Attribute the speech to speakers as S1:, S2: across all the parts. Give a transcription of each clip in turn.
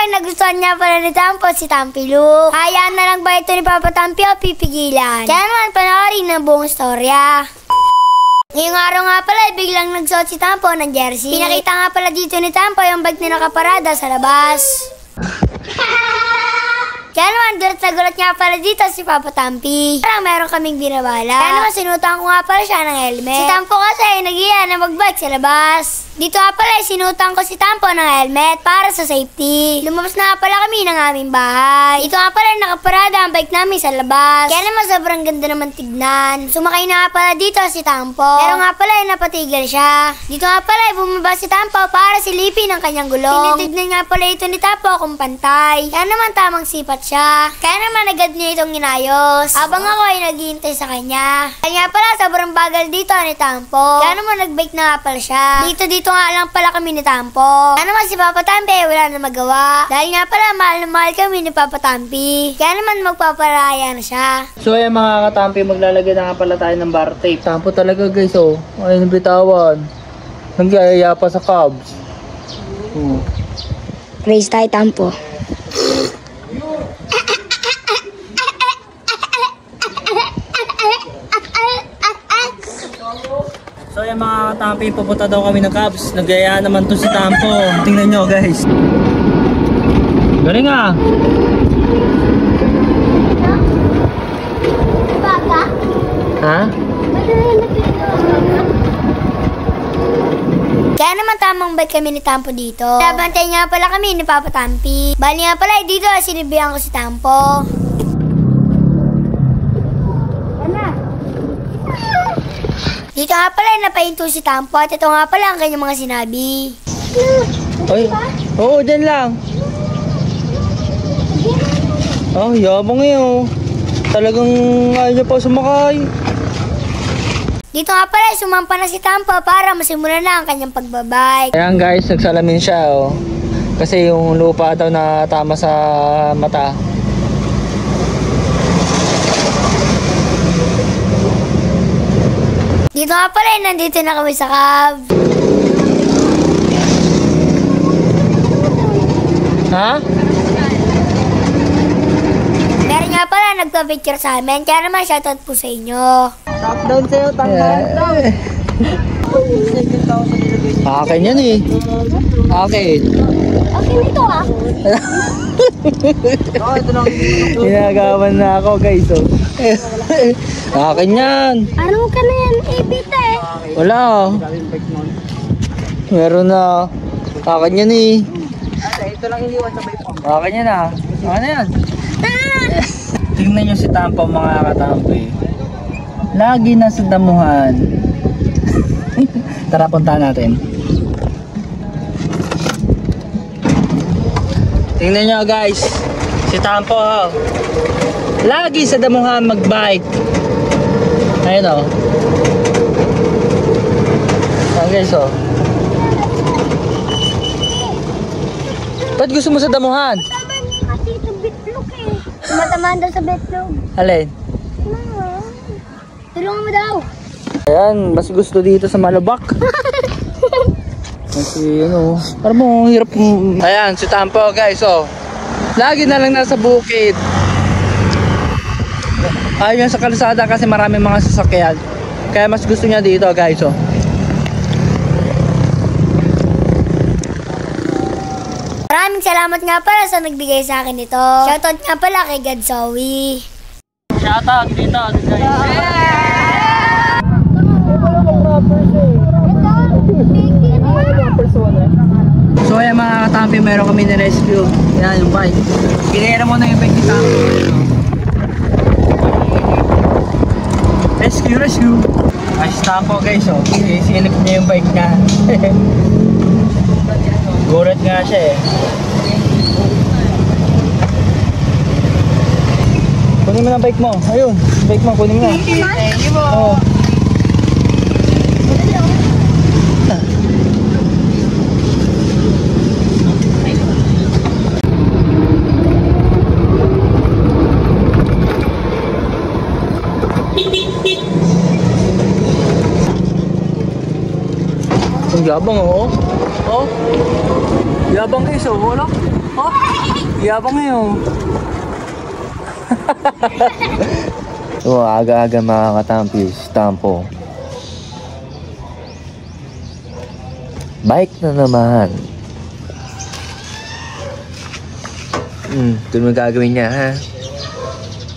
S1: nagustuhan niya pala ni Tampo si Tampilu. Hayaan na lang ba ito ni Papa Tampi o pipigilan? Kaya naman panoorin ng buong storya. Ngayong araw nga pala, biglang nagsuot si Tampo ng jersey. Pinakita nga pala dito ni Tampo yung bag na nakaparada sa labas. Kaya naman, gulat na gulat nga pala dito si Papa Tampi. Parang meron kaming binabala. Kaya naman, sinutan ko nga pala siya ng helmet. Si Tampo kasi nag-iya na mag-bike sa labas. Dito nga pala, sinutan ko si Tampo ng helmet para sa safety. Lumabas na nga pala kami ng aming bahay. Dito nga pala, nakaparada ang bike namin sa labas. Kaya naman, sobrang ganda naman tignan. Sumakay na nga pala dito si Tampo. Pero nga pala, napatigil siya. Dito nga pala, bumaba si Tampo para silipin ang kanyang gulong. Tinitignan nga pala ito ni Tampo kung pantay. Kaya naman, tamang sipat siya. Kaya naman agad niya itong inayos. Habang ako ay naghihintay sa kanya. Kaya pala sobrang bagal dito ni Tampo. Kaya naman nagbike na nga pala siya. Dito nga lang pala kami ni Tampo. Kaya naman si Papa Tampi wala na magawa. Dahil nga pala mahal na mahal kami ni Papa Tampi. Kaya naman magpaparaya na siya.
S2: So ayan mga katampi, maglalagay na nga pala tayo ng bar tape. Tampo talaga guys, oh. Ayun ang bitawan. Nangyayaya pa sa Cubs.
S1: Praise tayo Tampo.
S2: So ayan mga katampi, pupunta daw kami ng Cubs. Nagyayaan naman to si Tampo. Tingnan nyo guys. Galing ah. Ha?
S1: Kaya naman tamang bike kami ni Tampo dito. Nabantay nga pala kami ni Papa Tampi. Bali nga pala dito sinibihan ko si Tampo. Dito nga pala napahinto si Tampo at ito nga pala ang kanyang mga sinabi.
S2: Ay, oo, dyan lang. Oh, yabang eh oh. Talagang ayaw niya pa sumakay.
S1: Dito nga pala sumampa na si Tampo para masimulan na ang kanyang pagbabike.
S2: Ayan guys, nagsalamin siya oh. Kasi yung lupa daw na tama sa mata.
S1: Dito nga pala nandito na kami sa cab.
S2: Ha?
S1: Meron nga pala nagpa-picture sa amin. Kaya naman shoutout po sa inyo.
S2: Top down sa'yo, tanggal daw. Akin yan eh. Akin.
S1: Okay nito ah.
S2: Ginagawan na ako guys oh. Akin yan.
S1: Ano ka na yan? Ibita eh.
S2: Wala oh. Meron na. Akin yan eh. Ito lang iniwan sa bike. Akin yan ah. Ano yan? Tingnan nyo si Tampo mga katampi. Lagi na sa damuhan. Tara puntahan natin. Tingnan nyo guys. Si Tampo oh. Lagi sa damuhan magbike. Ayun oh. Ayan guys oh. Ba't gusto mo sa damuhan?
S1: Kasi ito bitlog eh. Tumatamaan daw sa bitlog.
S2: Alin?
S1: Tulungan mo daw.
S2: Ayan, mas gusto dito sa Malabak. Kasi ano, parang mo hirap. Ayan, si Tampo guys oh. Lagi na lang nasa bukid. Ayaw niya sa kalsada kasi maraming mga sasakyan. Kaya mas gusto niya dito guys oh.
S1: Maraming salamat nga pala sa nagbigay sa akin ito. Shoutout nga pala kay Gadsawi.
S2: Shoutout dito guys. So ayan mga katampi, meron kami na-rescue. Yan yung bike. Pinera mo na yung bike ni Tampo. Rescue. Ay si Tampo guys oh. Silip niya yung bike niya. Gulat nga siya eh. Kunin mo na bike mo. Ayun, bike mo, kunin mo na. Thank you po. Oh. Ang yabang oh. Oh. Yabang guys oh, wala. Oh. Yabang ngayon. So, aga-aga mga katampi, si Tampo. Bike na naman. Ito yung gagawin niya, ha?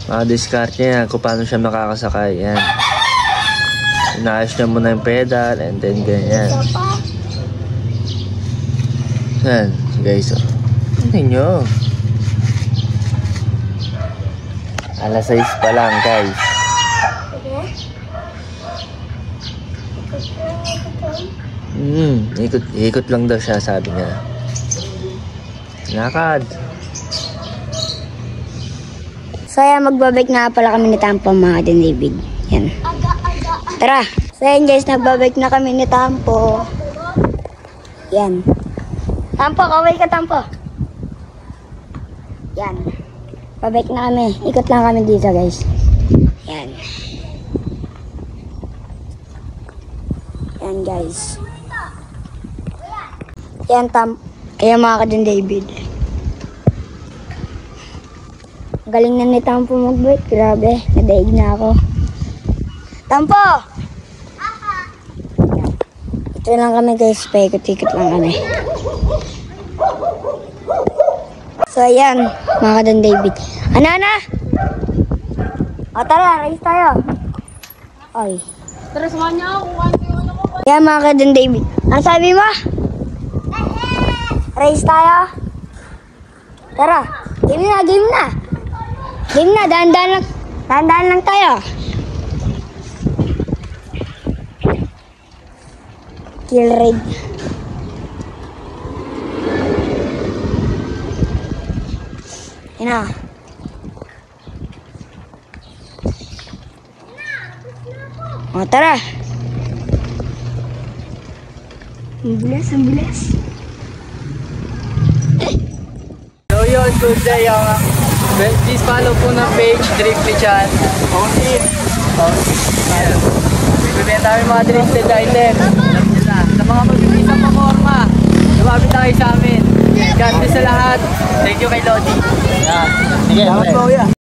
S2: Maka-discard niya kung paano siya makakasakay. Yan. Inaayos niya muna yung pedal and then ganyan. Yan, guys. Tingnan nyo. Alas 6 pa lang, guys. Ikot lang daw siya, sabi niya. Lakad.
S1: So yan, magbabike na pala kami ni Tampo mga din David. Yan. Tara. So yan guys, nagbabike na kami ni Tampo. Yan. Tampo, kaway ka Tampo. Yan. Babike na kami. Ikot lang kami dito guys. Yan. Yan guys. Yan Ayan mga ka din David. Galing na ni Tampo mag-bike. Grabe, nadaig na ako. Tampo! Ito lang kami guys, paikot-ikot lang kami. So ayan, mga ka din David. Ana? O tara, race tayo. Ay.
S3: Tara, samahan niya ako.
S1: Ayan mga ka din David. Ano sabi mo? Race tayo? Tara, game na. Game na, dahan-dahan lang tayo. Kill raid. Yan na. O, tara. Ang bilis.
S2: So yun, good day. Please follow po ng page, Drifty Chan. Ayan. Bibenta kami mga drifted item. Sa mga magbibisang pamorma, lumapit na kayo sa amin. God bless sa lahat. Thank you kay Lodi. Sige,